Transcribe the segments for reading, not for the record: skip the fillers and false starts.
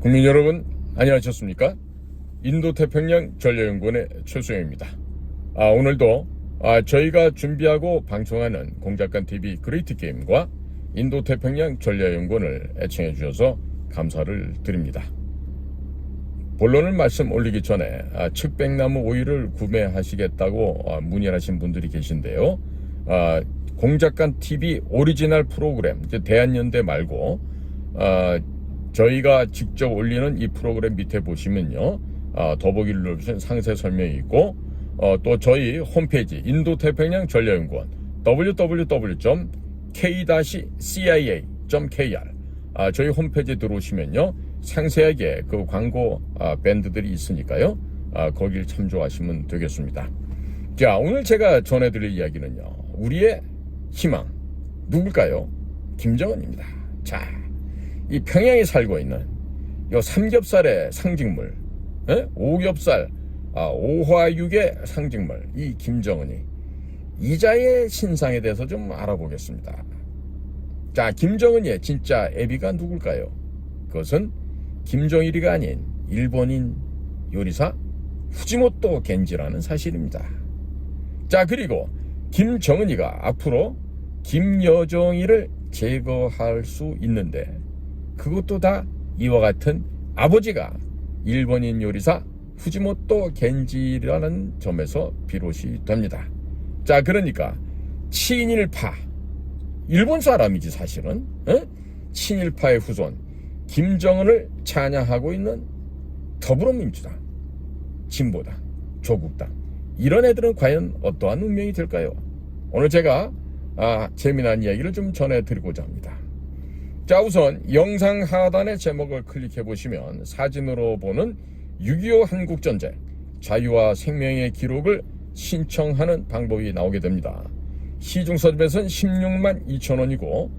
국민 여러분, 안녕하셨습니까? 인도태평양 전략연구원의 최수영입니다. 오늘도 저희가 준비하고 방송하는 공작간TV 그레이트 게임과 인도태평양 전략연구원을 애청해 주셔서 감사를 드립니다. 본론을 말씀 올리기 전에 측백나무 오일을 구매하시겠다고 문의하신 분들이 계신데요. 공작간TV 오리지널 프로그램, 대한연대 말고 저희가 직접 올리는 이 프로그램 밑에 보시면요, 더보기를 누르시면 상세 설명이 있고, 또 저희 홈페이지 인도태평양 전략연구원 www.k-cia.kr 저희 홈페이지에 들어오시면요, 상세하게 그 광고 밴드들이 있으니까요, 거길 참조하시면 되겠습니다. 자, 오늘 제가 전해드릴 이야기는요, 우리의 희망 누굴까요? 김정은입니다. 자, 이 평양에 살고 있는 요 삼겹살의 상징물, 오겹살, 오화육의 상징물, 이 김정은이 이자의 신상에 대해서 좀 알아보겠습니다. 자, 김정은의 진짜 애비가 누굴까요? 그것은 김정일이가 아닌 일본인 요리사 후지모토 겐지라는 사실입니다. 자, 그리고 김정은이가 앞으로 김여정이를 제거할 수 있는데 그것도 다 이와 같은 아버지가 일본인 요리사 후지모토 겐지라는 점에서 비롯이 됩니다. 자, 그러니까 친일파, 일본 사람이지 사실은, 친일파의 후손 김정은을 찬양하고 있는 더불어민주당, 진보당, 조국당, 이런 애들은 과연 어떠한 운명이 될까요? 오늘 제가 재미난 이야기를 좀 전해드리고자 합니다. 자, 우선 영상 하단의 제목을 클릭해 보시면 사진으로 보는 6.25 한국전쟁 자유와 생명의 기록을 신청하는 방법이 나오게 됩니다. 시중 서점에서는 16만 2천 원이고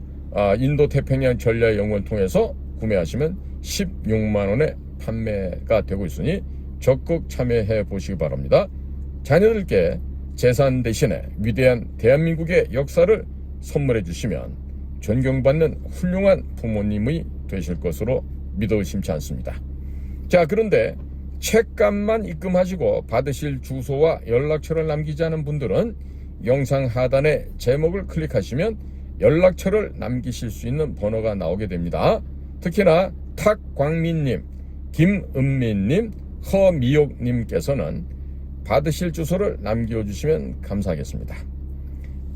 인도태평양 전략연구원 통해서 구매하시면 16만 원에 판매가 되고 있으니 적극 참여해 보시기 바랍니다. 자녀들께 재산 대신에 위대한 대한민국의 역사를 선물해 주시면 존경받는 훌륭한 부모님이 되실 것으로 믿어 의심치 않습니다. 자, 그런데 책값만 입금하시고 받으실 주소와 연락처를 남기지 않은 분들은 영상 하단에 제목을 클릭하시면 연락처를 남기실 수 있는 번호가 나오게 됩니다. 특히나 탁광민님, 김은민님, 허미옥님께서는 받으실 주소를 남겨주시면 감사하겠습니다.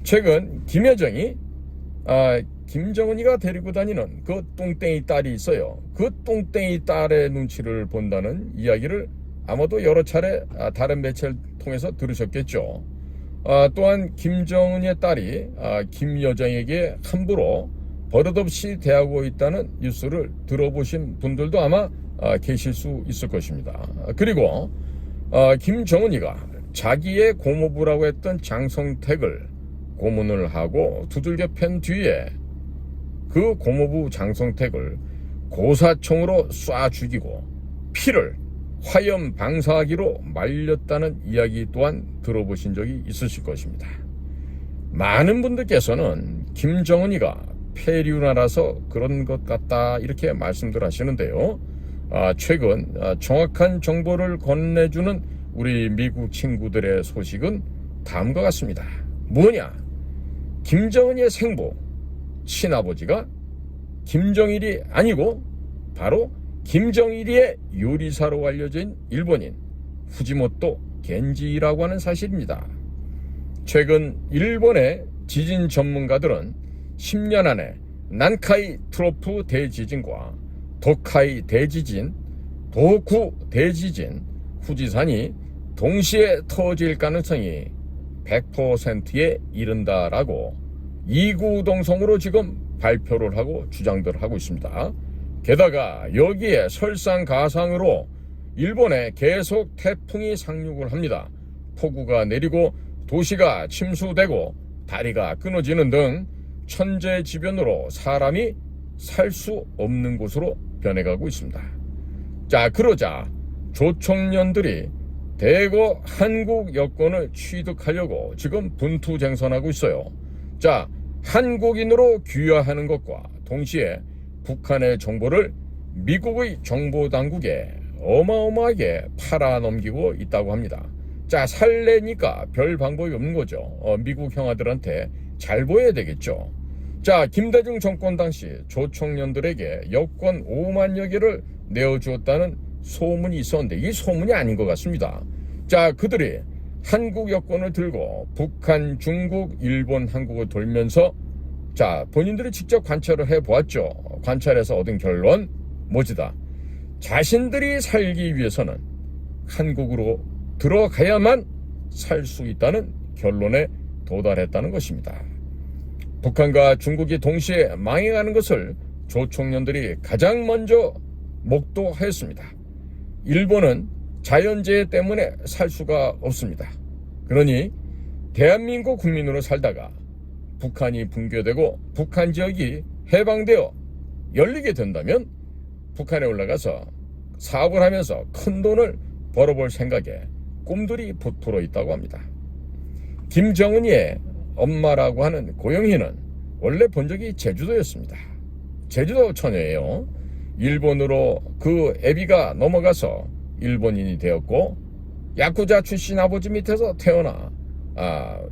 최근 김여정이 김정은이가 데리고 다니는 그 똥땡이 딸이 있어요. 그 똥땡이 딸의 눈치를 본다는 이야기를 아마도 여러 차례 다른 매체를 통해서 들으셨겠죠. 또한 김정은의 딸이 김여정에게 함부로 버릇없이 대하고 있다는 뉴스를 들어보신 분들도 아마 계실 수 있을 것입니다. 그리고 김정은이가 자기의 고모부라고 했던 장성택을 고문을 하고 두들겨 팬 뒤에 그 고모부 장성택을 고사총으로 쏴 죽이고 피를 화염 방사기로 말렸다는 이야기 또한 들어보신 적이 있으실 것입니다. 많은 분들께서는 김정은이가 폐류나라서 그런 것 같다 이렇게 말씀들 하시는데요. 최근 정확한 정보를 건네주는 우리 미국 친구들의 소식은 다음과 같습니다. 뭐냐? 김정은의 생부 친아버지가 김정일이 아니고 바로 김정일이의 요리사로 알려진 일본인 후지모토 겐지라고 하는 사실입니다. 최근 일본의 지진 전문가들은 10년 안에 난카이 트로프 대지진과 도카이 대지진, 도쿠 대지진, 후지산이 동시에 터질 가능성이 100%에 이른다라고 이구동성으로 지금 발표를 하고 주장들을 하고 있습니다. 게다가 여기에 설상가상으로 일본에 계속 태풍이 상륙을 합니다. 폭우가 내리고 도시가 침수되고 다리가 끊어지는 등 천재지변으로 사람이 살 수 없는 곳으로 변해가고 있습니다. 자, 그러자 조총련들이 대거 한국 여권을 취득하려고 지금 분투쟁선하고 있어요. 자, 한국인으로 귀화하는 것과 동시에 북한의 정보를 미국의 정보당국에 어마어마하게 팔아넘기고 있다고 합니다. 자, 살래니까 별 방법이 없는 거죠. 미국 형아들한테 잘 보여야 되겠죠. 자, 김대중 정권 당시 조총련들에게 여권 5만여 개를 내어주었다는 소문이 있었는데 이 소문이 아닌 것 같습니다. 자, 그들이 한국 여권을 들고 북한, 중국, 일본, 한국을 돌면서 자, 본인들이 직접 관찰을 해보았죠. 관찰해서 얻은 결론 뭐지다. 자신들이 살기 위해서는 한국으로 들어가야만 살 수 있다는 결론에 도달했다는 것입니다. 북한과 중국이 동시에 망해가는 것을 조총련들이 가장 먼저 목도하였습니다. 일본은 자연재해 때문에 살 수가 없습니다. 그러니 대한민국 국민으로 살다가 북한이 붕괴되고 북한 지역이 해방되어 열리게 된다면 북한에 올라가서 사업을 하면서 큰 돈을 벌어볼 생각에 꿈들이 부풀어 있다고 합니다. 김정은이의 엄마라고 하는 고영희는 원래 본적이 제주도였습니다. 제주도 처녀예요. 일본으로 그 애비가 넘어가서 일본인이 되었고 야쿠자 출신 아버지 밑에서 태어나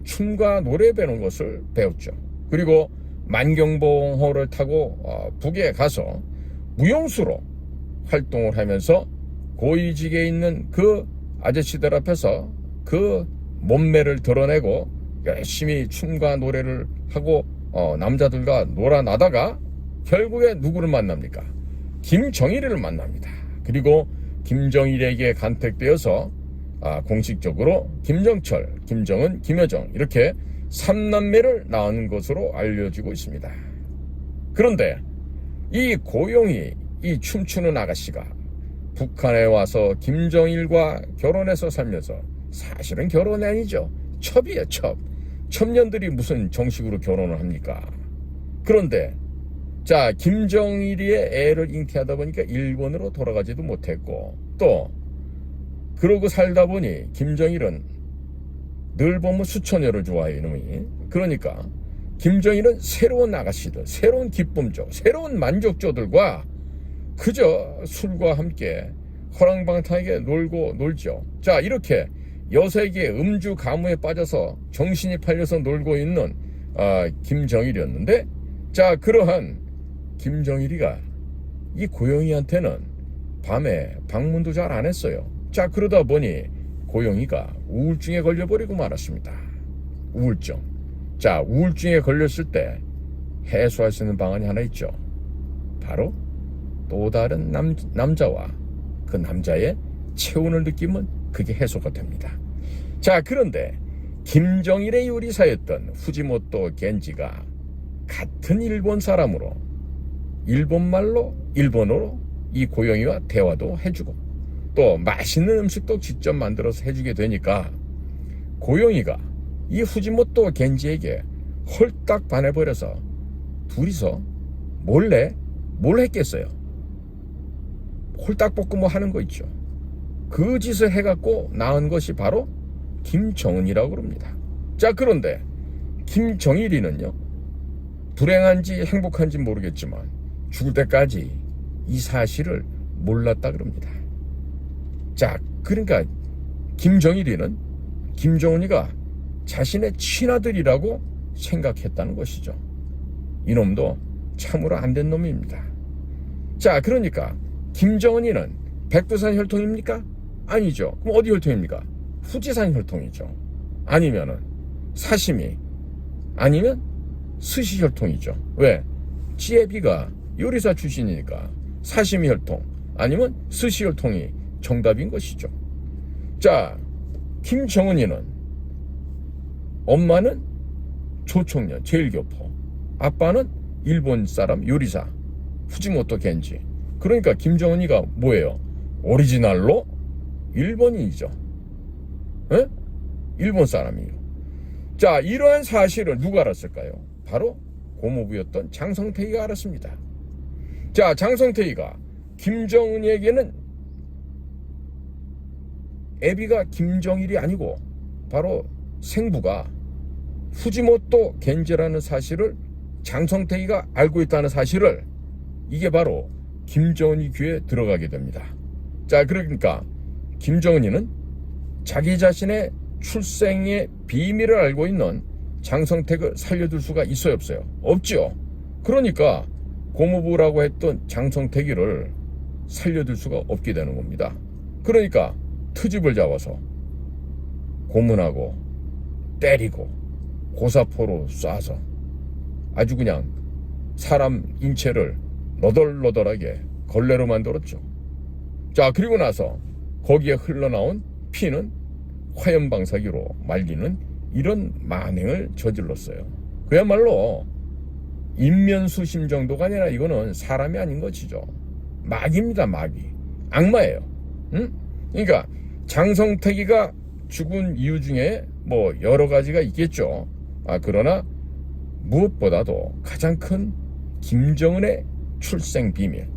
춤과 노래 배우는 것을 배웠죠. 그리고 만경봉호를 타고 북에 가서 무용수로 활동을 하면서 고위직에 있는 그 아저씨들 앞에서 그 몸매를 드러내고 열심히 춤과 노래를 하고 남자들과 놀아나다가 결국에 누구를 만납니까? 김정일을 만납니다. 그리고 김정일에게 간택되어서 공식적으로 김정철, 김정은, 김여정 이렇게 3남매를 낳은 것으로 알려지고 있습니다. 그런데 이 고용이 이 춤추는 아가씨가 북한에 와서 김정일과 결혼해서 살면서 사실은 결혼이 아니죠. 첩이에요, 첩. 첩년들이 무슨 정식으로 결혼을 합니까? 그런데 자, 김정일이의 애를 잉태하다 보니까 일본으로 돌아가지도 못했고 또 그러고 살다 보니 김정일은 늘 보면 수천여를 좋아해 이놈이. 그러니까 김정일은 새로운 아가씨들, 새로운 기쁨조, 새로운 만족조들과 그저 술과 함께 허랑방탕하게 놀죠. 자, 이렇게 여색의 음주 가무에 빠져서 정신이 팔려서 놀고 있는 김정일이었는데 자, 그러한 김정일이가 이 고영이한테는 밤에 방문도 잘 안 했어요. 자, 그러다 보니 고영이가 우울증에 걸려버리고 말았습니다. 우울증. 자, 우울증에 걸렸을 때 해소할 수 있는 방안이 하나 있죠. 바로 또 다른 남자와 그 남자의 체온을 느끼면 그게 해소가 됩니다. 자, 그런데 김정일의 요리사였던 후지모토 겐지가 같은 일본 사람으로 일본말로 일본어로 이 고영이와 대화도 해주고 또 맛있는 음식도 직접 만들어서 해주게 되니까 고영이가 이 후지모토 겐지에게 홀딱 반해버려서 둘이서 몰래 뭘 했겠어요? 홀딱볶음 뭐 하는 거 있죠. 그 짓을 해갖고 낳은 것이 바로 김정은이라고 그럽니다. 자, 그런데 김정일이는요, 불행한지 행복한지 모르겠지만 죽을 때까지 이 사실을 몰랐다 그럽니다. 자, 그러니까 김정일이는 김정은이가 자신의 친아들이라고 생각했다는 것이죠. 이놈도 참으로 안 된 놈입니다. 자, 그러니까 김정은이는 백두산 혈통입니까? 아니죠. 그럼 어디 혈통입니까? 후지산 혈통이죠. 아니면은 사시미, 아니면 스시 혈통이죠. 왜? 지혜비가 요리사 출신이니까 사시미 혈통, 아니면 스시 혈통이 정답인 것이죠. 자, 김정은이는 엄마는 조총련, 제일교포, 아빠는 일본 사람 요리사, 후지모토 겐지. 그러니까 김정은이가 뭐예요? 오리지널로 일본인이죠. 에? 일본 사람이에요. 자, 이러한 사실을 누가 알았을까요? 바로 고모부였던 장성태이가 알았습니다. 자, 장성태이가 김정은이에게는 애비가 김정일이 아니고 바로 생부가 후지모토 겐지라는 사실을 장성태이가 알고 있다는 사실을 이게 바로 김정은이 귀에 들어가게 됩니다. 자, 그러니까 김정은이는 자기 자신의 출생의 비밀을 알고 있는 장성택을 살려둘 수가 있어요, 없어요? 없죠. 그러니까 고모부라고 했던 장성택이를 살려둘 수가 없게 되는 겁니다. 그러니까 트집을 잡아서 고문하고 때리고 고사포로 쏴서 아주 그냥 사람 인체를 너덜너덜하게 걸레로 만들었죠. 자, 그리고 나서 거기에 흘러나온 피는 화염방사기로 말리는 이런 만행을 저질렀어요. 그야말로 인면수심 정도가 아니라 이거는 사람이 아닌 것이죠. 마귀입니다, 마귀. 악마예요. 응? 그러니까 장성택이가 죽은 이유 중에 뭐 여러 가지가 있겠죠. 그러나 무엇보다도 가장 큰 김정은의 출생 비밀,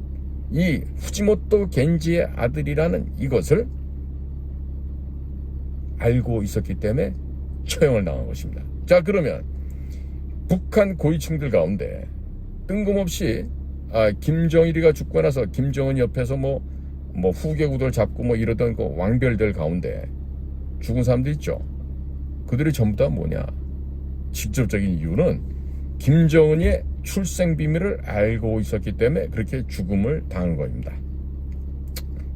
이 후지모토 겐지의 아들이라는 이것을 알고 있었기 때문에 처형을 당한 것입니다. 자, 그러면 북한 고위층들 가운데 뜬금없이 김정일이가 죽고 나서 김정은 옆에서 뭐 후계구들 잡고 뭐 이러던 그 왕별들 가운데 죽은 사람들 있죠. 그들이 전부 다 뭐냐? 직접적인 이유는 김정은의 출생 비밀을 알고 있었기 때문에 그렇게 죽음을 당한 겁니다.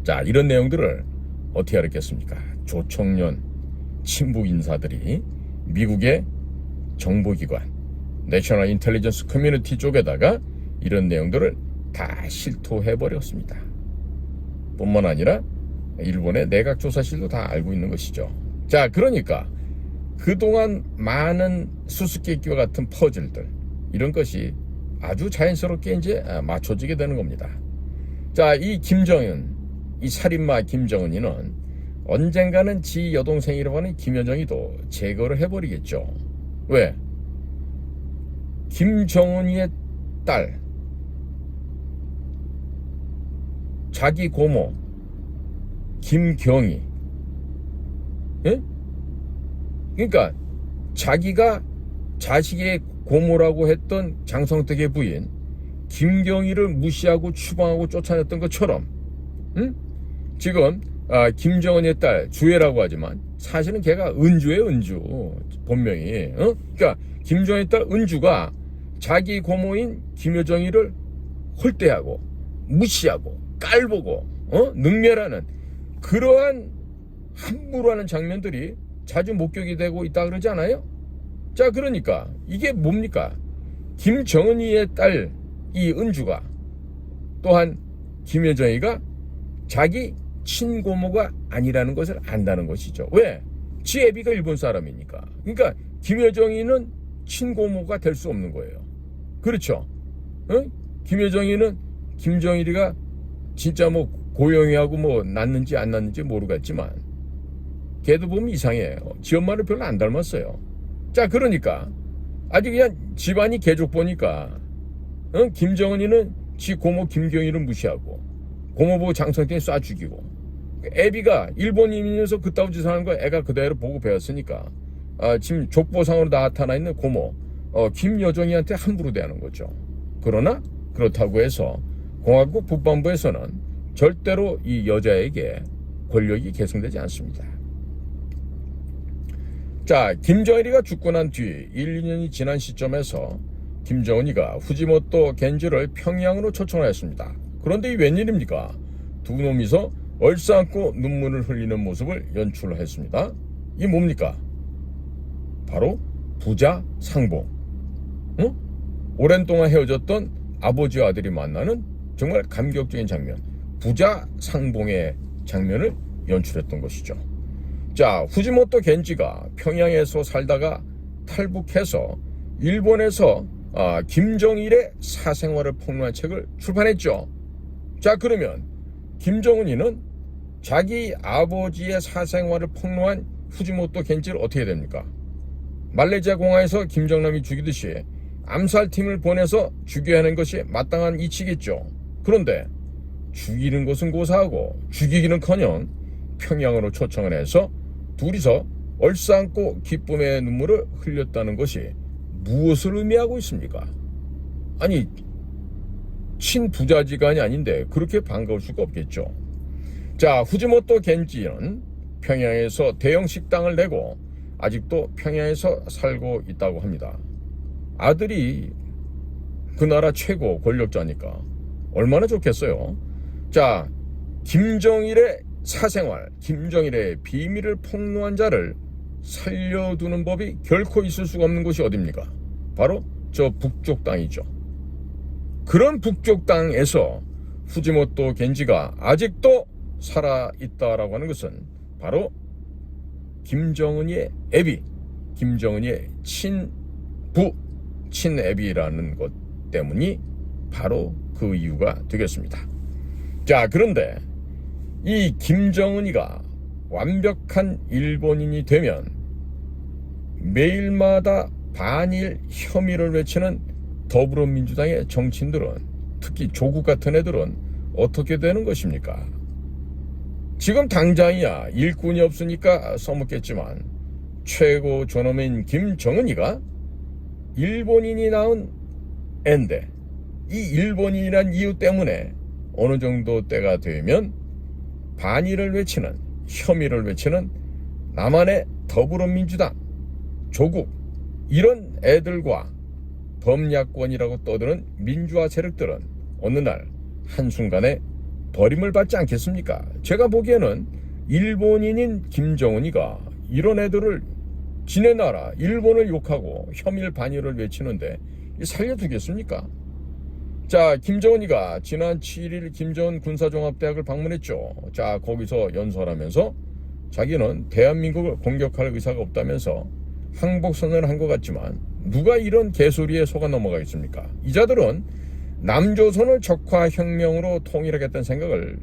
자, 이런 내용들을 어떻게 알았겠습니까? 조청년 친북 인사들이 미국의 정보기관 내셔널 인텔리전스 커뮤니티 쪽에다가 이런 내용들을 다 실토해버렸습니다. 뿐만 아니라 일본의 내각조사실도 다 알고 있는 것이죠. 자, 그러니까 그동안 많은 수수께끼와 같은 퍼즐들, 이런 것이 아주 자연스럽게 이제 맞춰지게 되는 겁니다. 자, 이 김정은, 이 살인마 김정은이는 언젠가는 지 여동생이라고 하는 김여정이도 제거를 해버리겠죠. 왜? 김정은이의 딸, 자기 고모 김경희, 예? 그러니까 자기가 자식의 고모라고 했던 장성택의 부인 김경희를 무시하고 추방하고 쫓아냈던 것처럼, 응? 지금 김정은의 딸 주애라고 하지만 사실은 걔가 은주예요, 은주. 본명이. 그러니까 김정은의 딸 은주가 자기 고모인 김여정이를 홀대하고 무시하고 깔보고 능멸하는 그러한 함부로 하는 장면들이 자주 목격이 되고 있다 그러지 않아요? 자, 그러니까 이게 뭡니까? 김정은이의 딸 이 은주가 또한 김여정이가 자기 친고모가 아니라는 것을 안다는 것이죠. 왜? 지 애비가 일본 사람이니까. 그러니까 김여정이는 친고모가 될 수 없는 거예요. 그렇죠? 김여정이는 김정일이가 진짜 뭐 고영이하고 뭐 낳는지 안 낳는지 모르겠지만 걔도 보면 이상해요. 지 엄마를 별로 안 닮았어요. 자, 그러니까 아주 그냥 집안이 개족 보니까 김정은이는 지 고모 김경희를 무시하고 고모부 장성택이 쏴 죽이고, 애비가 일본인이면서 그따위 짓을 하는 거 애가 그대로 보고 배웠으니까 지금 족보상으로 나타나 있는 고모 김여정이한테 함부로 대하는 거죠. 그러나 그렇다고 해서 공화국 북반부에서는 절대로 이 여자에게 권력이 계승되지 않습니다. 자, 김정일이가 죽고 난 뒤 1, 2년이 지난 시점에서 김정은이가 후지모토 겐지를 평양으로 초청하였습니다. 그런데 이 웬일입니까? 두 놈이서 얼싸안고 눈물을 흘리는 모습을 연출했습니다. 이 뭡니까? 바로 부자 상봉. 오랜 동안 헤어졌던 아버지와 아들이 만나는 정말 감격적인 장면, 부자 상봉의 장면을 연출했던 것이죠. 자, 후지모토 겐지가 평양에서 살다가 탈북해서 일본에서 김정일의 사생활을 폭로한 책을 출판했죠. 자, 그러면 김정은이는 자기 아버지의 사생활을 폭로한 후지모토 겐지를 어떻게 해야 됩니까? 말레이시아 공항에서 김정남이 죽이듯이 암살팀을 보내서 죽여야 하는 것이 마땅한 이치겠죠. 그런데 죽이는 것은 고사하고 죽이기는커녕 평양으로 초청을 해서 둘이서 얼싸안고 기쁨의 눈물을 흘렸다는 것이 무엇을 의미하고 있습니까? 아니, 친부자지간이 아닌데 그렇게 반가울 수가 없겠죠. 자, 후지모토 겐지는 평양에서 대형 식당을 내고 아직도 평양에서 살고 있다고 합니다. 아들이 그 나라 최고 권력자니까 얼마나 좋겠어요. 자, 김정일의 사생활, 김정일의 비밀을 폭로한 자를 살려두는 법이 결코 있을 수가 없는 곳이 어딥니까? 바로 저 북쪽 땅이죠. 그런 북쪽 땅에서 후지모토 겐지가 아직도 살아있다라고 하는 것은 바로 김정은의 애비, 김정은의 친애비라는 것 때문이 바로 그 이유가 되겠습니다. 자, 그런데 이 김정은이가 완벽한 일본인이 되면 매일마다 반일 혐의를 외치는 더불어민주당의 정치인들은, 특히 조국 같은 애들은 어떻게 되는 것입니까? 지금 당장이야 일꾼이 없으니까 써먹겠지만 최고 존엄인 김정은이가 일본인이 낳은 앤데 이 일본인이란 이유 때문에 어느 정도 때가 되면 반일을 외치는, 혐의를 외치는 남한의 더불어민주당, 조국, 이런 애들과 범야권이라고 떠드는 민주화 세력들은 어느 날 한순간에 버림을 받지 않겠습니까? 제가 보기에는 일본인인 김정은이가 이런 애들을 지네 나라 일본을 욕하고 혐일 반일을 외치는데 살려두겠습니까? 자, 김정은이가 지난 7일 김정은 군사종합대학을 방문했죠. 자, 거기서 연설하면서 자기는 대한민국을 공격할 의사가 없다면서 항복선언을 한 것 같지만 누가 이런 개소리에 속아 넘어가겠습니까? 이 자들은 남조선을 적화혁명으로 통일하겠다는 생각을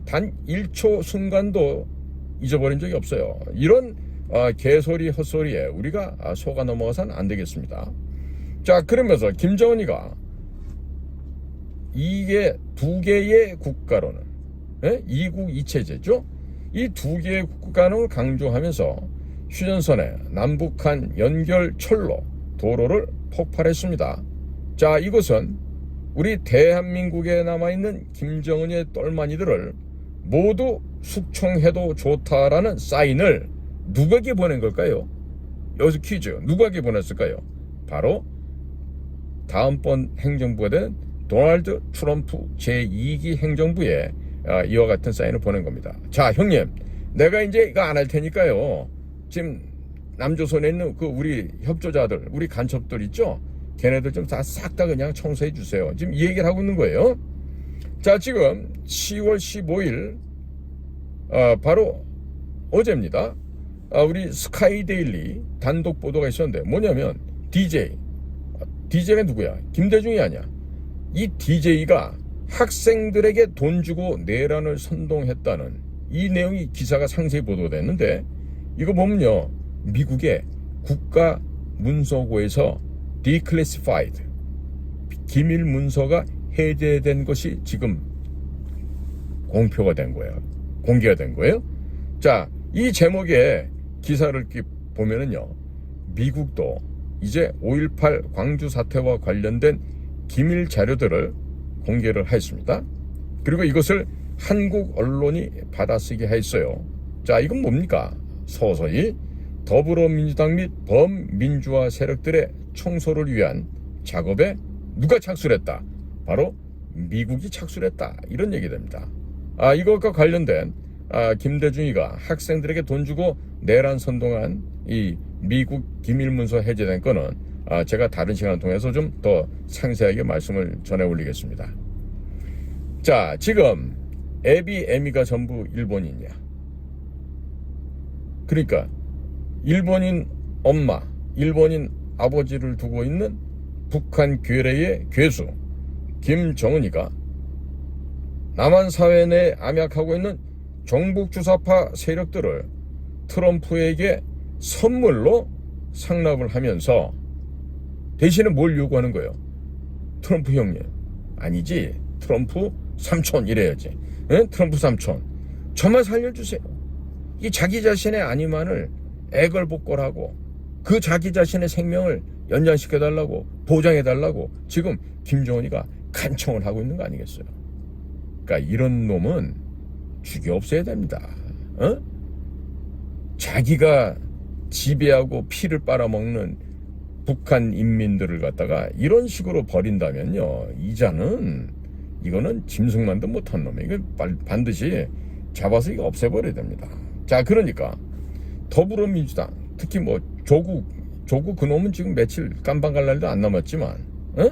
단 1초 순간도 잊어버린 적이 없어요. 이런 개소리 헛소리에 우리가 속아 넘어가서는 안 되겠습니다. 자, 그러면서 김정은이가 이게 두 개의 국가론을, 이국 이체제죠. 이 두 개의 국가론을 강조하면서 휴전선에 남북한 연결철로 도로를 폭발했습니다. 자, 이것은 우리 대한민국에 남아있는 김정은의 똘마니들을 모두 숙청해도 좋다라는 사인을 누구에게 보낸 걸까요? 여기서 퀴즈. 누구에게 보냈을까요? 바로 다음번 행정부가 된 도널드 트럼프 제2기 행정부에 이와 같은 사인을 보낸 겁니다. 자, 형님, 내가 이제 이거 안 할 테니까요. 지금 남조선에 있는 그 우리 협조자들, 우리 간첩들 있죠? 걔네들 좀 다 싹 다 그냥 청소해 주세요. 지금 이 얘기를 하고 있는 거예요. 자, 지금 10월 15일 바로 어제입니다. 우리 스카이데일리 단독 보도가 있었는데 뭐냐면 DJ가 누구야? 김대중이 아니야. 이 DJ가 학생들에게 돈 주고 내란을 선동했다는 이 내용이 기사가 상세히 보도됐는데 이거 보면요, 미국의 국가 문서고에서 declassified, 기밀 문서가 해제된 것이 지금 공표가 된 거예요. 공개가 된 거예요. 자, 이 제목의 기사를 보면은요, 미국도 이제 5.18 광주 사태와 관련된 기밀 자료들을 공개를 했습니다. 그리고 이것을 한국 언론이 받아쓰게 했어요. 자, 이건 뭡니까? 서서히 더불어민주당 및 범민주화 세력들의 청소를 위한 작업에 누가 착수를 했다? 바로 미국이 착수를 했다. 이런 얘기 됩니다. 이것과 관련된 김대중이가 학생들에게 돈 주고 내란 선동한 이 미국 기밀문서 해제된 건은 제가 다른 시간을 통해서 좀 더 상세하게 말씀을 전해 올리겠습니다. 자, 지금 애미가 전부 일본인이야. 그러니까 일본인 엄마, 일본인 아버지를 두고 있는 북한 괴뢰의 괴수 김정은이가 남한 사회 내에 암약하고 있는 종북주사파 세력들을 트럼프에게 선물로 상납을 하면서 대신에 뭘 요구하는 거예요? 트럼프 형님, 아니지, 트럼프 삼촌 이래야지. 트럼프 삼촌, 저만 살려주세요. 이 자기 자신의 안위만을 애걸복걸하고 그 자기 자신의 생명을 연장시켜달라고, 보장해달라고 지금 김정은이가 간청을 하고 있는 거 아니겠어요? 그러니까 이런 놈은 죽여 없애야 됩니다. 어? 자기가 지배하고 피를 빨아먹는 북한 인민들을 갖다가 이런 식으로 버린다면요, 이거는 짐승만도 못한 놈이에요. 이거 반드시 잡아서 이거 없애버려야 됩니다. 자, 그러니까 더불어민주당, 특히 뭐 조국 그놈은 지금 며칠 깜방 갈 날도 안 남았지만, 어?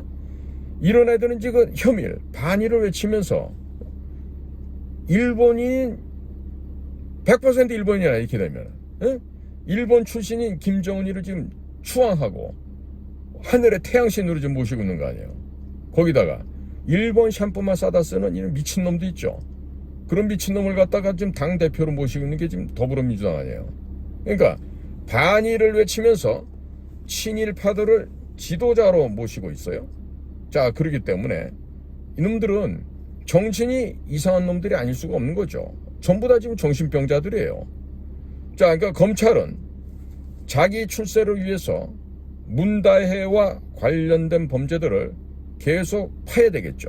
이런 애들은 지금 혐일, 반일을 외치면서 일본인 100% 일본이야 이렇게 되면, 어? 일본 출신인 김정은이를 지금 추앙하고 하늘의 태양신으로 좀 모시고 있는 거 아니에요. 거기다가 일본 샴푸만 싸다 쓰는 이런 미친놈도 있죠. 그런 미친놈을 갖다가 지금 당대표로 모시고 있는 게 지금 더불어민주당 아니에요. 그러니까 반일을 외치면서 친일파들을 지도자로 모시고 있어요. 자, 그렇기 때문에 이놈들은 정신이 이상한 놈들이 아닐 수가 없는 거죠. 전부 다 지금 정신병자들이에요. 자, 그러니까 검찰은 자기 출세를 위해서 문다혜와 관련된 범죄들을 계속 파야 되겠죠.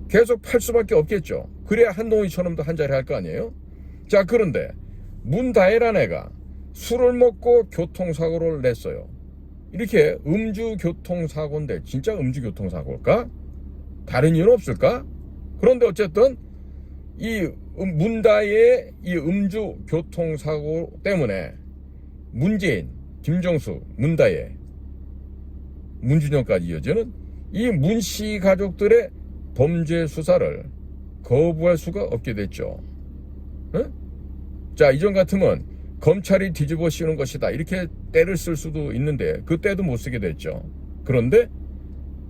계속 팔 수밖에 없겠죠. 그래야 한동훈이처럼도 한자리 할 거 아니에요. 자, 그런데 문다혜란 애가 술을 먹고 교통사고를 냈어요. 이렇게 음주교통사고인데 진짜 음주교통사고일까? 다른 이유는 없을까? 그런데 어쨌든 이 문다혜의 이 음주교통사고 때문에 문재인, 김정수, 문다혜, 문준영까지 이어지는 이 문씨 가족들의 범죄 수사를 거부할 수가 없게 됐죠. 응? 자, 이전 같으면 검찰이 뒤집어 씌우는 것이다 이렇게 때를 쓸 수도 있는데 그 때도 못 쓰게 됐죠. 그런데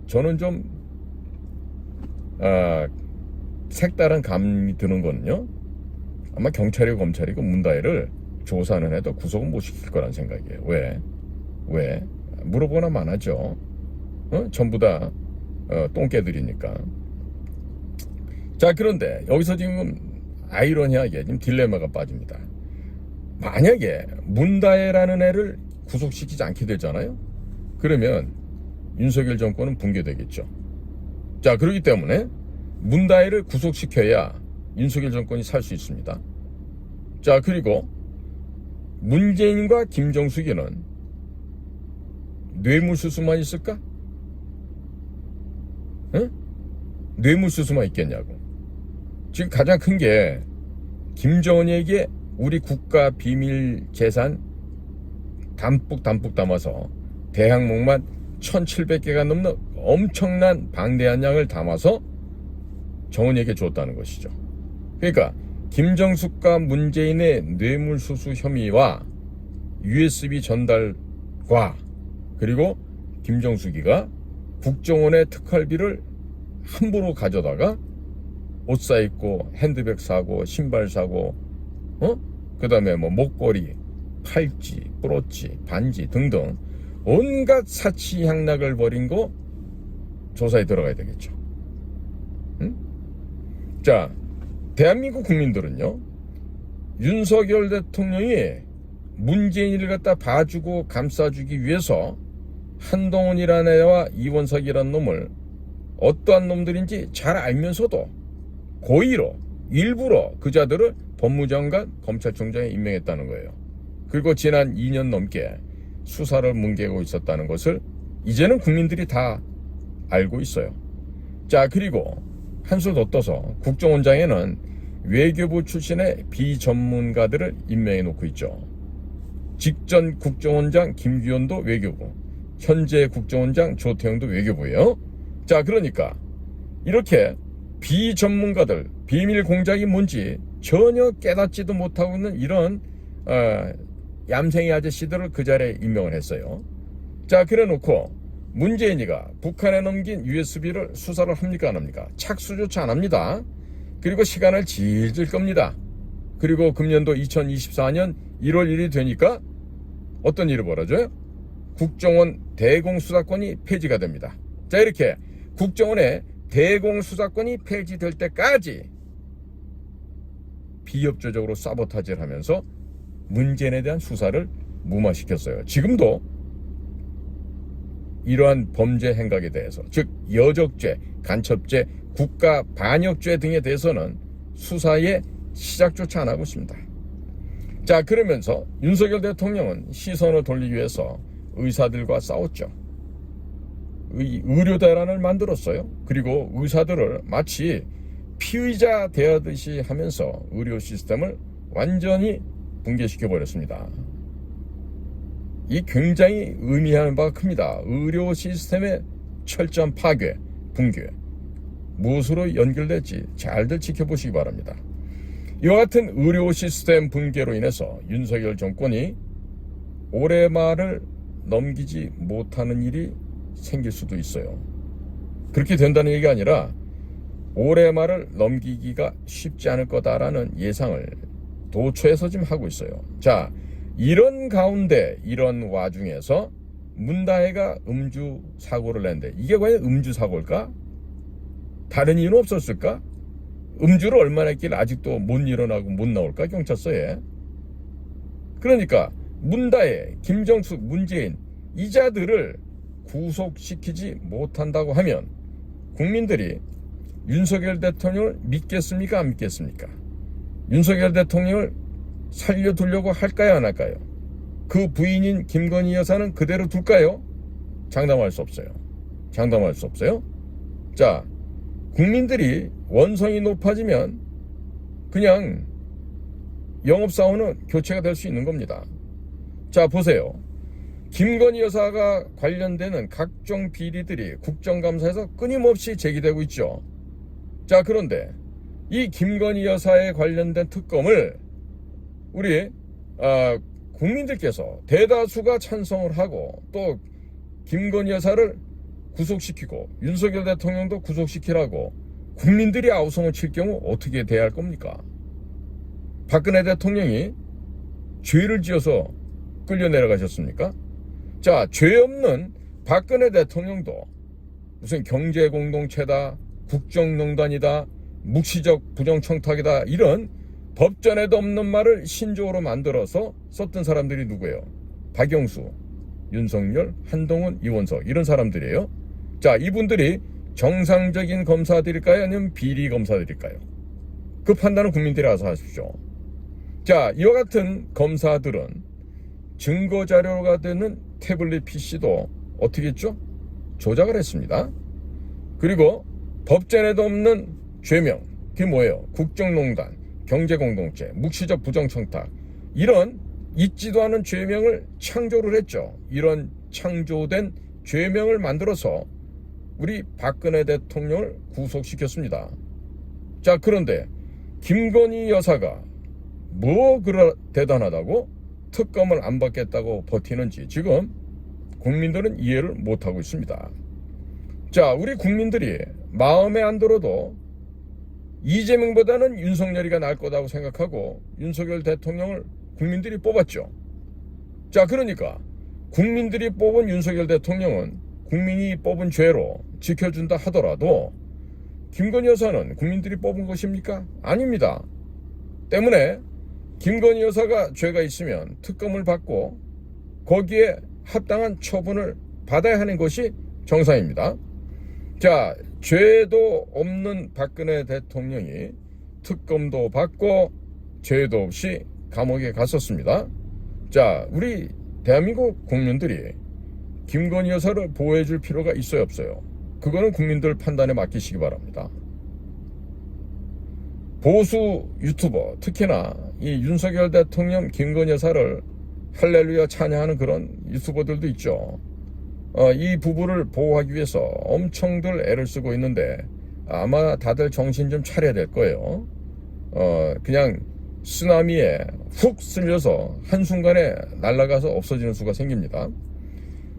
저는 좀 색다른 감이 드는 거는요, 아마 경찰이고 검찰이고 문다혜를 조사는 해도 구속은 못 시킬 거란 생각이에요. 왜? 물어보나 마나죠. 전부 다 똥개들이니까. 자, 그런데 여기서 지금 아이러니하게 지금 딜레마가 빠집니다. 만약에 문다혜라는 애를 구속시키지 않게 되잖아요. 그러면 윤석열 정권은 붕괴되겠죠. 자, 그렇기 때문에 문다혜를 구속시켜야 윤석열 정권이 살 수 있습니다. 자, 그리고 문재인과 김정숙이는 뇌물수수만 있을까? 응? 뇌물수수만 있겠냐고. 지금 가장 큰 게 김정은에게 우리 국가 비밀 재산 담뿍 담아서 대항목만 1700개가 넘는 엄청난 방대한 양을 담아서 정은에게 줬다는 것이죠. 그러니까 김정숙과 문재인의 뇌물수수 혐의와 USB 전달과 그리고 김정숙이가 국정원의 특활비를 함부로 가져다가 옷 사입고 핸드백 사고 신발 사고 그 다음에 뭐 목걸이, 팔찌, 브로치, 반지 등등 온갖 사치향락을 벌인 거 조사에 들어가야 되겠죠. 응? 자, 대한민국 국민들은요, 윤석열 대통령이 문재인을 갖다 봐주고 감싸주기 위해서 한동훈이라는 애와 이원석이라는 놈을 어떠한 놈들인지 잘 알면서도 고의로 일부러 그 자들을 법무장관 검찰총장에 임명했다는 거예요. 그리고 지난 2년 넘게 수사를 뭉개고 있었다는 것을 이제는 국민들이 다 알고 있어요. 자, 그리고 한수 더 떠서 국정원장에는 외교부 출신의 비전문가들을 임명해 놓고 있죠. 직전 국정원장 김규현도 외교부, 현재 국정원장 조태영도 외교부예요. 자, 그러니까 이렇게 비전문가들, 비밀 공작이 뭔지 전혀 깨닫지도 못하고 있는 이런 얌생이 아저씨들을 그 자리에 임명을 했어요. 자, 그래 놓고 문재인이가 북한에 넘긴 USB를 수사를 합니까 안 합니까? 착수조차 안 합니다. 그리고 시간을 질질 겁니다. 그리고 금년도 2024년 1월 1일이 되니까 어떤 일이 벌어져요? 국정원 대공수사권이 폐지가 됩니다. 자, 이렇게 국정원의 대공수사권이 폐지될 때까지 비협조적으로 사보타지를 하면서 문재인에 대한 수사를 무마시켰어요. 지금도 이러한 범죄 행각에 대해서, 즉 여적죄, 간첩죄, 국가 반역죄 등에 대해서는 수사의 시작조차 안 하고 있습니다. 자, 그러면서 윤석열 대통령은 시선을 돌리기 위해서 의사들과 싸웠죠. 의료대란을 만들었어요. 그리고 의사들을 마치 피의자 대하듯이 하면서 의료 시스템을 완전히 붕괴시켜버렸습니다. 이 굉장히 의미하는 바가 큽니다. 의료 시스템의 철저한 파괴, 붕괴. 무엇으로 연결될지 잘들 지켜보시기 바랍니다. 이와 같은 의료 시스템 붕괴로 인해서 윤석열 정권이 올해 말을 넘기지 못하는 일이 생길 수도 있어요. 그렇게 된다는 얘기가 아니라 올해 말을 넘기기가 쉽지 않을 거다라는 예상을 도처에서 지금 하고 있어요. 자, 이런 가운데, 이런 와중에서 문다혜가 음주 사고를 냈는데 이게 과연 음주 사고일까? 다른 이유는 없었을까? 음주를 얼마나 했길래 아직도 못 일어나고 못 나올까? 경찰서에. 그러니까 문다혜, 김정숙, 문재인 이 자들을 구속시키지 못한다고 하면 국민들이 윤석열 대통령을 믿겠습니까? 안 믿겠습니까? 윤석열 대통령을 살려두려고 할까요? 안 할까요? 그 부인인 김건희 여사는 그대로 둘까요? 장담할 수 없어요. 장담할 수 없어요. 자, 국민들이 원성이 높아지면 그냥 영업사원은 교체가 될 수 있는 겁니다. 자, 보세요. 김건희 여사가 관련되는 각종 비리들이 국정감사에서 끊임없이 제기되고 있죠. 자, 그런데 이 김건희 여사에 관련된 특검을 우리 국민들께서 대다수가 찬성을 하고 또 김건희 여사를 구속시키고 윤석열 대통령도 구속시키라고 국민들이 아우성을 칠 경우 어떻게 대할 겁니까? 박근혜 대통령이 죄를 지어서 끌려 내려가셨습니까? 자, 죄 없는 박근혜 대통령도 무슨 경제공동체다, 국정농단이다, 묵시적 부정청탁이다 이런 법전에도 없는 말을 신조어로 만들어서 썼던 사람들이 누구예요? 박영수, 윤석열, 한동훈, 이원석 이런 사람들이에요. 자, 이분들이 정상적인 검사들일까요? 아니면 비리 검사들일까요? 그 판단은 국민들이 알아서 하십시오. 자, 이와 같은 검사들은 증거자료가 되는 태블릿 PC도 어떻게 했죠? 조작을 했습니다. 그리고 법전에도 없는 죄명, 그게 뭐예요? 국정농단, 경제공동체, 묵시적 부정청탁 이런 있지도 않은 죄명을 창조를 했죠. 이런 창조된 죄명을 만들어서 우리 박근혜 대통령을 구속시켰습니다. 자, 그런데 김건희 여사가 뭐 그러 대단하다고 특검을 안 받겠다고 버티는지 지금 국민들은 이해를 못하고 있습니다. 자, 우리 국민들이 마음에 안 들어도 이재명보다는 윤석열이가 나을 거다고 생각하고 윤석열 대통령을 국민들이 뽑았죠. 자, 그러니까 국민들이 뽑은 윤석열 대통령은 국민이 뽑은 죄로 지켜준다 하더라도 김건희 여사는 국민들이 뽑은 것입니까? 아닙니다. 때문에 김건희 여사가 죄가 있으면 특검을 받고 거기에 합당한 처분을 받아야 하는 것이 정상입니다. 자, 죄도 없는 박근혜 대통령이 특검도 받고 죄도 없이 감옥에 갔었습니다. 자, 우리 대한민국 국민들이 김건희 여사를 보호해 줄 필요가 있어요, 없어요? 그거는 국민들 판단에 맡기시기 바랍니다. 보수 유튜버, 특히나 이 윤석열 대통령 김건희 여사를 할렐루야 찬양하는 그런 유튜버들도 있죠. 이 부부를 보호하기 위해서 엄청들 애를 쓰고 있는데 아마 다들 정신 좀 차려야 될 거예요. 그냥 쓰나미에 훅 쓸려서 한순간에 날아가서 없어지는 수가 생깁니다.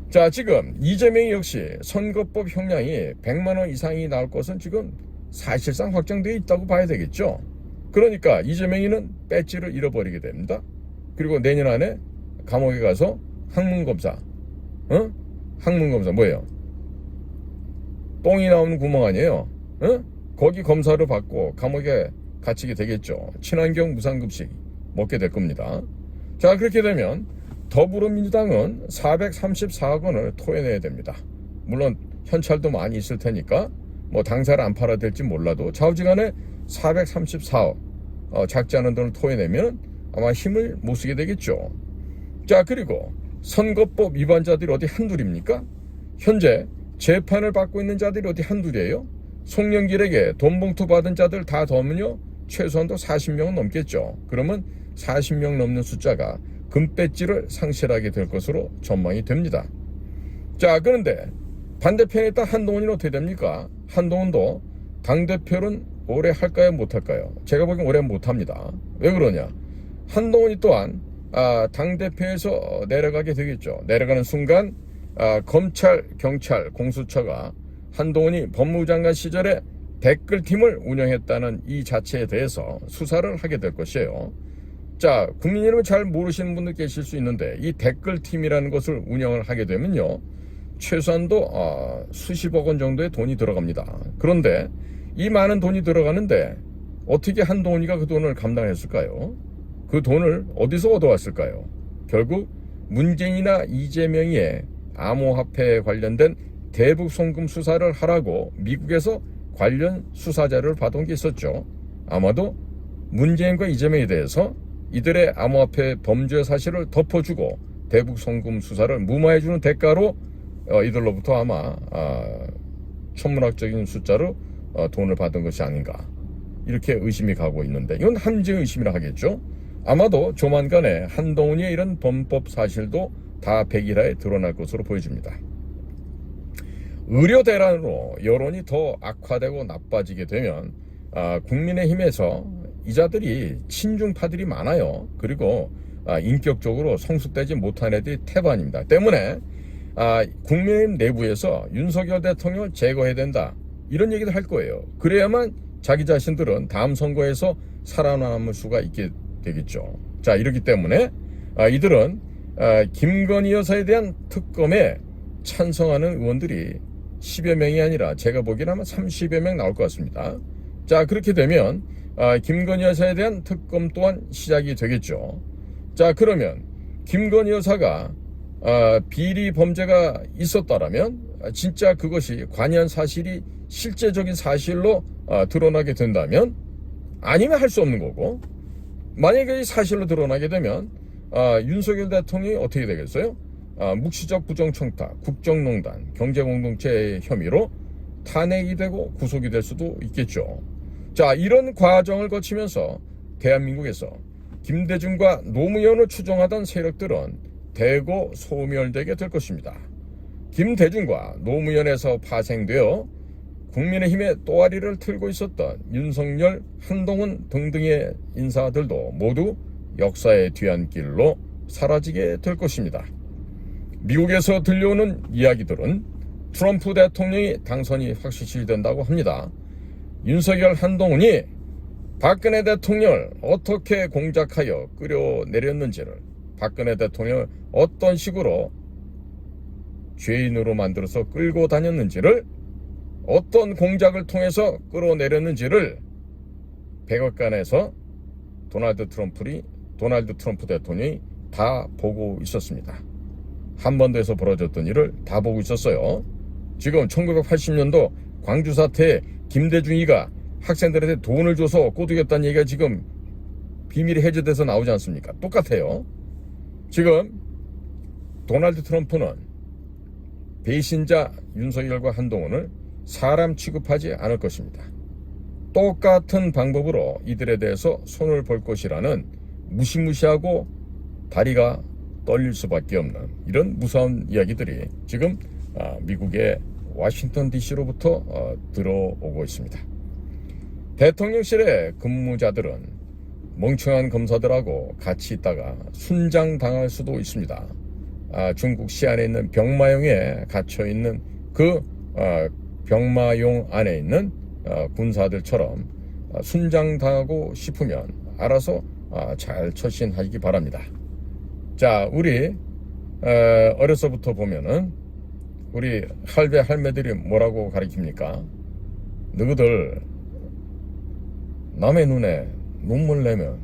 자, 지금 이재명이 역시 선거법 형량이 100만 원 이상이 나올 것은 지금 사실상 확정되어 있다고 봐야 되겠죠. 그러니까 이재명이는 배지를 잃어버리게 됩니다. 그리고 내년 안에 감옥에 가서 항문검사, 항문검사 뭐예요? 똥이 나오는 구멍 아니에요? 거기 검사를 받고 감옥에 갇히게 되겠죠. 친환경 무상급식 먹게 될 겁니다. 자, 그렇게 되면 더불어민주당은 434억 원을 토해내야 됩니다. 물론 현찰도 많이 있을 테니까 뭐 당사를 안 팔아야 될지 몰라도 좌우지간에 434억 작지 않은 돈을 토해내면 아마 힘을 못 쓰게 되겠죠. 자, 그리고 선거법 위반자들이 어디 한둘입니까? 현재 재판을 받고 있는 자들이 어디 한둘이에요? 송영길에게 돈 봉투 받은 자들 다 더하면요 최소한도 40명은 넘겠죠. 그러면 40명 넘는 숫자가 금배지를 상실하게 될 것으로 전망이 됩니다. 자, 그런데 반대편에 있다 한동훈이는 어떻게 됩니까? 한동훈도 당대표는 오래 할까요 못할까요? 제가 보기엔 오래 못합니다. 왜 그러냐? 한동훈이 또한 당대표에서 내려가게 되겠죠. 내려가는 순간 검찰, 경찰, 공수처가 한동훈이 법무부 장관 시절에 댓글팀을 운영했다는 이 자체에 대해서 수사를 하게 될 것이에요. 자, 국민 여러분 잘 모르시는 분들 계실 수 있는데 이 댓글팀이라는 것을 운영을 하게 되면요 최소한도 수십억 원 정도의 돈이 들어갑니다. 그런데 이 많은 돈이 들어가는데 어떻게 한동훈이가 그 돈을 감당했을까요? 그 돈을 어디서 얻어왔을까요? 결국 문재인이나 이재명의 암호화폐에 관련된 대북 송금 수사를 하라고 미국에서 관련 수사 자료를 받아온 게 있었죠. 아마도 문재인과 이재명에 대해서 이들의 암호화폐 범죄 사실을 덮어주고 대북 송금 수사를 무마해주는 대가로 이들로부터 아마 천문학적인 숫자로 돈을 받은 것이 아닌가 이렇게 의심이 가고 있는데 이건 함정 의심이라 하겠죠. 아마도 조만간에 한동훈의 이런 범법 사실도 다 백일화에 드러날 것으로 보여집니다. 의료 대란으로 여론이 더 악화되고 나빠지게 되면 국민의힘에서 이자들이 친중파들이 많아요. 그리고 인격적으로 성숙되지 못한 애들이 태반입니다. 때문에 국민의힘 내부에서 윤석열 대통령을 제거해야 된다 이런 얘기를 할 거예요. 그래야만 자기 자신들은 다음 선거에서 살아남을 수가 있게 되겠죠. 자, 이렇기 때문에 이들은 김건희 여사에 대한 특검에 찬성하는 의원들이 10여 명이 아니라 제가 보기에는 아마 30여 명 나올 것 같습니다. 자, 그렇게 되면 김건희 여사에 대한 특검 또한 시작이 되겠죠. 자, 그러면 김건희 여사가 비리 범죄가 있었다라면 진짜 그것이 관여한 사실이 실제적인 사실로 드러나게 된다면 아니면 할 수 없는 거고 만약에 이 사실로 드러나게 되면 윤석열 대통령이 어떻게 되겠어요? 묵시적 부정청탁, 국정농단, 경제공동체 혐의로 탄핵이 되고 구속이 될 수도 있겠죠. 자, 이런 과정을 거치면서 대한민국에서 김대중과 노무현을 추종하던 세력들은 대거 소멸되게 될 것입니다. 김대중과 노무현에서 파생되어 국민의힘의 또아리를 틀고 있었던 윤석열, 한동훈 등등의 인사들도 모두 역사의 뒤안길로 사라지게 될 것입니다. 미국에서 들려오는 이야기들은 트럼프 대통령이 당선이 확실시된다고 합니다. 윤석열, 한동훈이 박근혜 대통령을 어떻게 공작하여 끌어내렸는지를 박근혜 대통령을 어떤 식으로 죄인으로 만들어서 끌고 다녔는지를 어떤 공작을 통해서 끌어내렸는지를 백악관에서 도널드 트럼프 대통령이 다 보고 있었습니다. 한반도에서 벌어졌던 일을 다 보고 있었어요. 지금 1980년도 광주 사태에 김대중이가 학생들한테 돈을 줘서 꼬드겼다는 얘기가 지금 비밀이 해제돼서 나오지 않습니까? 똑같아요. 지금 도널드 트럼프는 배신자 윤석열과 한동훈을 사람 취급하지 않을 것입니다. 똑같은 방법으로 이들에 대해서 손을 볼 것이라는 무시무시하고 다리가 떨릴 수밖에 없는 이런 무서운 이야기들이 지금 미국의 워싱턴 DC로부터 들어오고 있습니다. 대통령실의 근무자들은 멍청한 검사들하고 같이 있다가 순장당할 수도 있습니다. 중국 시안에 있는 병마용에 갇혀있는 그 병마용 안에 있는 군사들처럼 순장당하고 싶으면 알아서 잘 처신하기 바랍니다. 자, 우리 어려서부터 보면은 우리 할배 할매들이 뭐라고 가르칩니까? 너희들 남의 눈에 눈물 내면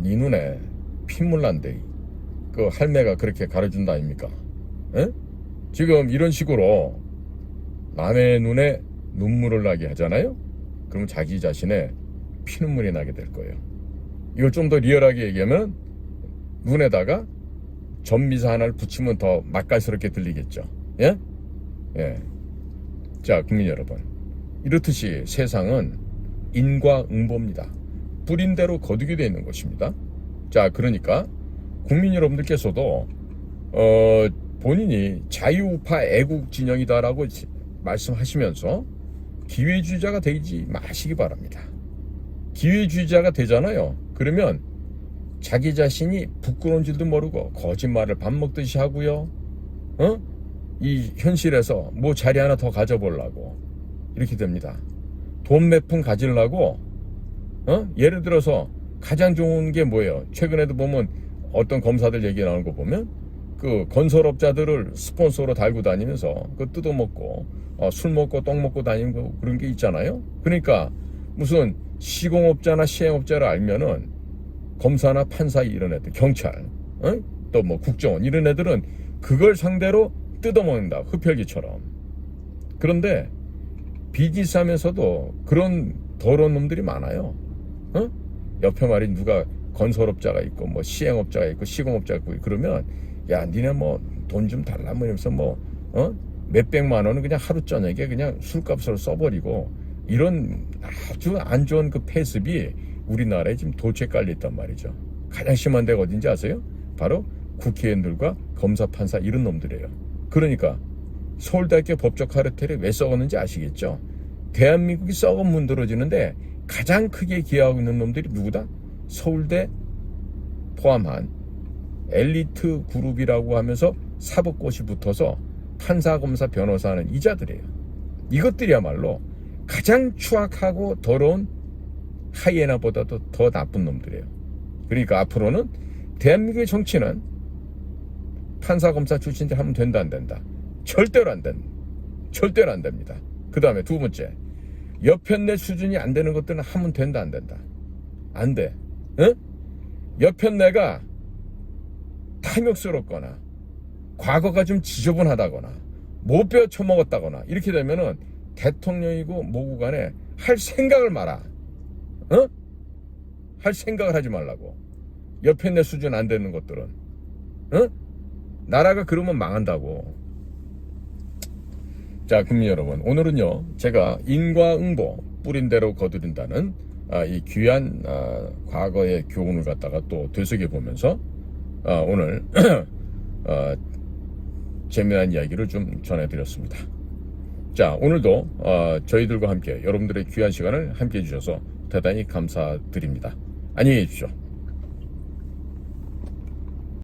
네 눈에 핏물 난대. 그 할매가 그렇게 가르쳐준다 아닙니까? 에? 지금 이런 식으로 남의 눈에 눈물을 나게 하잖아요. 그럼 자기 자신의 피눈물이 나게 될 거예요. 이걸 좀 더 리얼하게 얘기하면 눈에다가 전미사 하나를 붙이면 더 맛깔스럽게 들리겠죠. 예? 예. 자, 국민 여러분, 이렇듯이 세상은 인과응보입니다. 뿌린 대로 거두게 되어 있는 것입니다. 자, 그러니까 국민 여러분들께서도 본인이 자유우파 애국 진영이다라고 말씀하시면서 기회주의자가 되지 마시기 바랍니다. 기회주의자가 되잖아요. 그러면 자기 자신이 부끄러운 줄도 모르고 거짓말을 밥 먹듯이 하고요. 이 현실에서 뭐 자리 하나 더 가져보려고 이렇게 됩니다. 돈 몇 푼 가지려고 예를 들어서 가장 좋은 게 뭐예요? 최근에도 보면 어떤 검사들 얘기 나오는 거 보면 그 건설업자들을 스폰서로 달고 다니면서 그 뜯어먹고 술 먹고 똥 먹고 다니는 거 그런 게 있잖아요. 그러니까 무슨 시공업자나 시행업자를 알면은 검사나 판사 이런 애들, 경찰, 또 뭐 국정원 이런 애들은 그걸 상대로 뜯어먹는다, 흡혈귀처럼. 그런데 비즈니스 하면서도 그런 더러운 놈들이 많아요. 옆에 말이 누가 건설업자가 있고 뭐 시행업자가 있고 시공업자가 있고 그러면 야 니네 뭐 돈 좀 달라 뭐 이러면서 뭐 몇백만 원은 그냥 하루 저녁에 그냥 술값으로 써버리고 이런 아주 안 좋은 그 폐습이 우리나라에 지금 도처에 깔려있단 말이죠. 가장 심한 데가 어딘지 아세요? 바로 국회의원들과 검사, 판사 이런 놈들이에요. 그러니까 서울대학교 법적 카르텔이 왜 썩었는지 아시겠죠? 대한민국이 썩어 문드러지는데 가장 크게 기여하고 있는 놈들이 누구다? 서울대 포함한 엘리트 그룹이라고 하면서 사법고시 붙어서 판사, 검사, 변호사하는 이자들이에요. 이것들이야말로 가장 추악하고 더러운 하이에나보다도 더 나쁜 놈들이에요. 그러니까 앞으로는 대한민국의 정치는 판사, 검사 출신들 하면 된다 안 된다? 절대로 안 된다. 절대로 안 됩니다. 그 다음에 두 번째, 여편내 수준이 안 되는 것들은 하면 된다 안 된다? 안 돼. 여편내가 탐욕스럽거나 과거가 좀 지저분하다거나 못 배워 처먹었다거나 이렇게 되면은 대통령이고 뭐고 간에 할 생각을 마라. 할 생각을 하지 말라고. 여편내 수준 안 되는 것들은 나라가 그러면 망한다고. 자, 국민 여러분, 오늘은요 제가 인과응보 뿌린 대로 거두린다는 이 귀한 과거의 교훈을 갖다가 또 되새겨보면서 오늘 재미난 이야기를 좀 전해드렸습니다. 자, 오늘도 저희들과 함께 여러분들의 귀한 시간을 함께 해주셔서 대단히 감사드립니다. 안녕히 계십시오.